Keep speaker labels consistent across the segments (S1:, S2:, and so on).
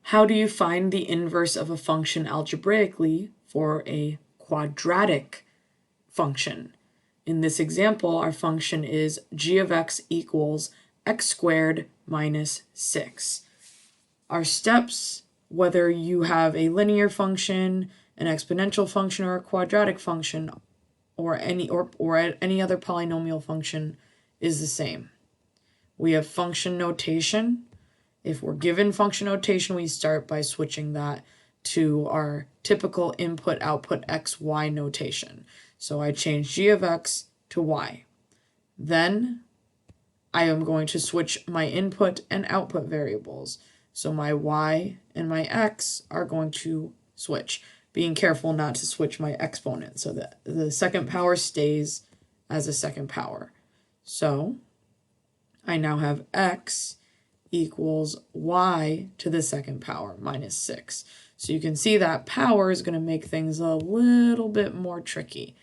S1: How do you find the inverse of a function algebraically for a quadratic function? In this example, our function is g of x equals x squared minus 6. Our steps, whether you have a linear function, an exponential function, or a quadratic function, or any other polynomial function, is the same. We have function notation. If we're given function notation, we start by switching that to our typical input-output x, y notation. So I change g of x to y. Then I am going to switch my input and output variables. So my y and my x are going to switch, being careful not to switch my exponent so that the second power stays as a second power. So I now have x equals y to the second power minus 6. So you can see that power is going to make things a little bit more tricky,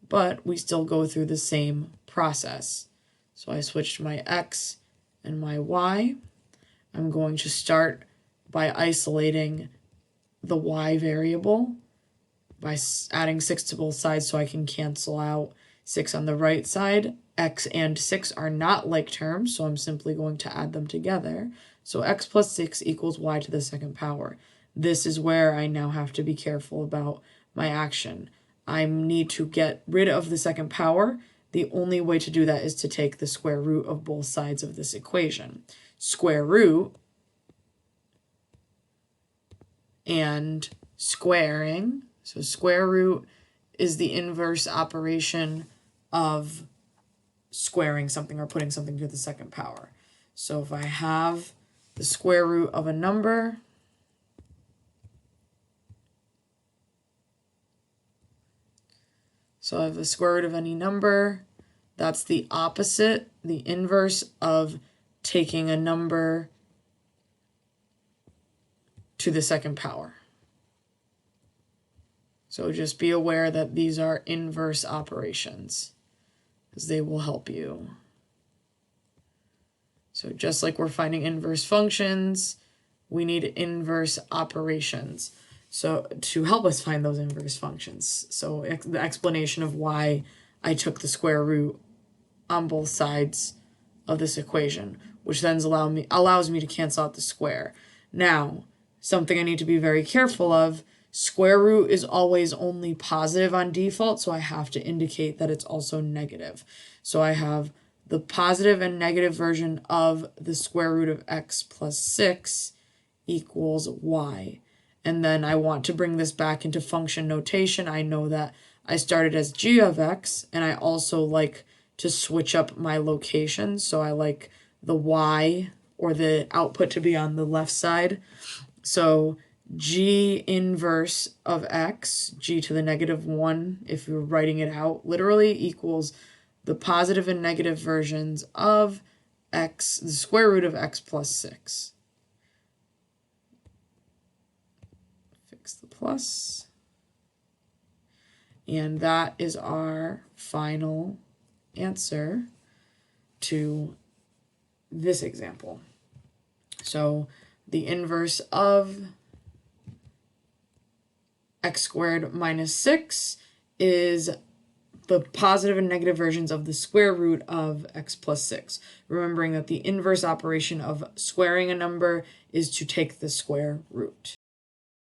S1: but we still go through the same process. So I switched my x and my y. I'm going to start by isolating the y variable by adding 6 to both sides so I can cancel out 6 on the right side. X and 6 are not like terms, so I'm simply going to add them together. So x plus 6 equals y to the second power. This is where I now have to be careful about my action. I need to get rid of the second power. The only way to do that is to take the square root of both sides of this equation. Square root and squaring. So square root is the inverse operation of squaring something or putting something to the second power. So if I have the square root of a number, so I have the square root of any number, that's the opposite, the inverse of taking a number to the second power. So just be aware that these are inverse operations, because they will help you. So just like we're finding inverse functions, we need inverse operations so to help us find those inverse functions. So the explanation of why I took the square root on both sides of this equation, which then allows me to cancel out the square. Now, something I need to be very careful of, square root is always only positive on default, so I have to indicate that it's also negative. So I have the positive and negative version of the square root of x plus 6 equals y. And then I want to bring this back into function notation. I know that I started as g of x, and I also like to switch up my location. So I like the y or the output to be on the left side. So g inverse of x, g to the negative 1, if you're writing it out literally, equals the positive and negative versions of x, the square root of x plus 6. Fix the plus. And that is our final answer to this example. So the inverse of x squared minus 6 is the positive and negative versions of the square root of x plus 6. Remembering that the inverse operation of squaring a number is to take the square root.